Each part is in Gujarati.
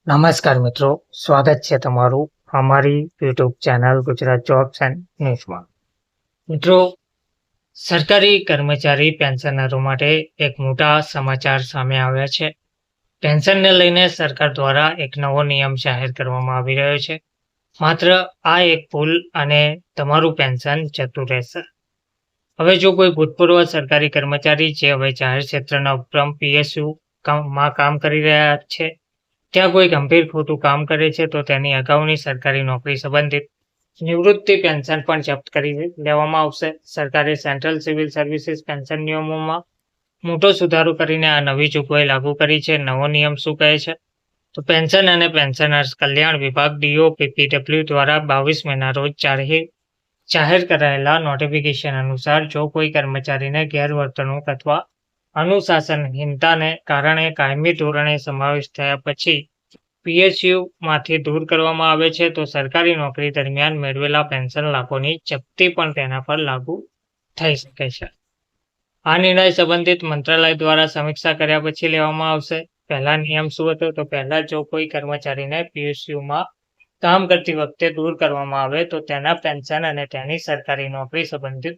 નમસ્કાર મિત્રો, સ્વાગત છે તમારું અમારી YouTube channel Gujarat jobs and ન્યૂઝમાં. મિત્રો, સરકારી કર્મચારી પેન્શનરો માટે એક મોટા સમાચાર સામે આવ્યા છે. પેન્શનને લઈને સરકાર દ્વારા એક નવો નિયમ જાહેર કરવામાં આવી રહ્યો છે. માત્ર આ એક ભૂલ અને તમારું પેન્શન જતું રહેશે. હવે જો કોઈ ભૂતપૂર્વ સરકારી કર્મચારી જે હવે જાહેર ક્ષેત્રના ઉપક્રમ PSUમાં કામ કરી રહ્યા છે, ત્યાં કોઈ ગંભીર ખોટું કામ કરે છે તો તેની અગાઉની સરકારી નોકરી સંબંધિત નિવૃત્તિ પેન્શન પણ જપ્ત કરી લેવામાં આવશે. સરકારે સેન્ટ્રલ સિવિલ સર્વિસીસ પેન્શન નિયમોમાં મોટો સુધારો કરીને આ નવી જોગવાઈ લાગુ કરી છે. નવો નિયમ શું કહે છે? તો પેન્શન અને પેન્શનર્સ કલ્યાણ વિભાગ DOPPW દ્વારા 22 મેના રોજ જાહેર કરાયેલા નોટિફિકેશન અનુસાર જો કોઈ કર્મચારીને ગેરવર્તણૂક અથવા અનુશાસનહીનતાને કારણે કાયમી ધોરણે સમાવેશ થયા પછી PSUમાંથી દૂર કરવામાં આવે છે તો સરકારી નોકરી દરમિયાન મેળવેલા પેન્શન લાભોની જપ્તી પણ તેના પર લાગુ થઈ શકે છે. આ નિર્ણય સંબંધિત મંત્રાલય દ્વારા સમીક્ષા કર્યા પછી લેવામાં આવશે. પહેલા નિયમ શું હતો? તો પહેલા જો કોઈ કર્મચારીને PSUમાં કામ કરતી વખતે દૂર કરવામાં આવે તો તેના પેન્શન અને તેની સરકારી નોકરી સંબંધિત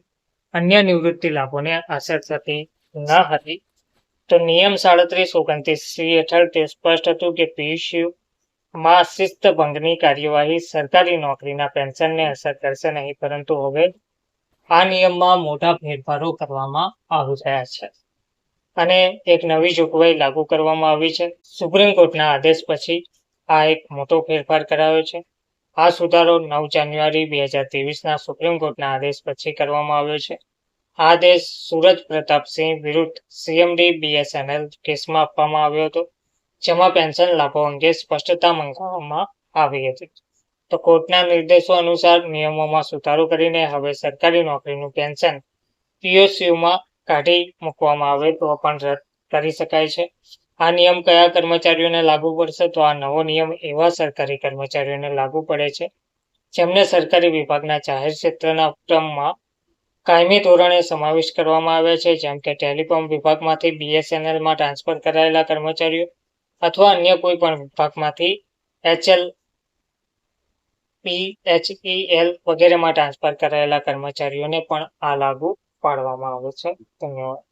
અન્ય નિવૃત્તિ લાભોને અસર થતી ન હતી. તો નિયમ 3729C હેઠળ તે સ્પષ્ટ હતું કે PSUમાં શિસ્ત ભંગની કાર્યવાહી સરકારી નોકરીના પેન્શનને અસર કરશે નહીં, પરંતુ હવે આ નિયમમાં મોટા ફેરફારો કરવામાં આવી રહ્યા છે અને એક નવી જોગવાઈ લાગુ કરવામાં આવી છે. સુપ્રીમ કોર્ટના આદેશ પછી આ એક મોટો ફેરફાર કરાયો છે. આ સુધારો 9 જાન્યુઆરી 2023ના સુપ્રીમ કોર્ટના આદેશ પછી કરવામાં આવ્યો છે. આ આદેશ સૂરજ પ્રતાપસિંહ વિરુદ્ધ CMD BSNL કેસમાં આપવામાં આવ્યો હતો, જેમાં પેન્શન લાભો અંગે સ્પષ્ટતા માંગવામાં આવી હતી. તો કોર્ટના નિર્દેશો અનુસાર નિયમોમાં સુધારો કરીને હવે સરકારી નોકરીનું પેન્શન PSUમાં કાઢી મૂકવામાં આવે તો પણ રદ કરી શકાય છે. આ નિયમ કયા કર્મચારીઓને લાગુ પડશે? તો આ નવો નિયમ એવા સરકારી કર્મચારીઓને લાગુ પડે છે જેમને સરકારી વિભાગના જાહેર ક્ષેત્રના ઉપક્રમમાં કાયમી ધોરણે સમાવેશ કરવામાં આવ્યા છે, જેમ કે ટેલિકોમ વિભાગમાંથી BSNLમાં ટ્રાન્સફર કરાયેલા કર્મચારીઓ અથવા અન્ય કોઈ પણ વિભાગમાંથી HL, PHEL વગેરેમાં ટ્રાન્સફર કરાયેલા કર્મચારીઓને પણ આ લાગુ પાડવામાં આવે છે. ધન્યવાદ.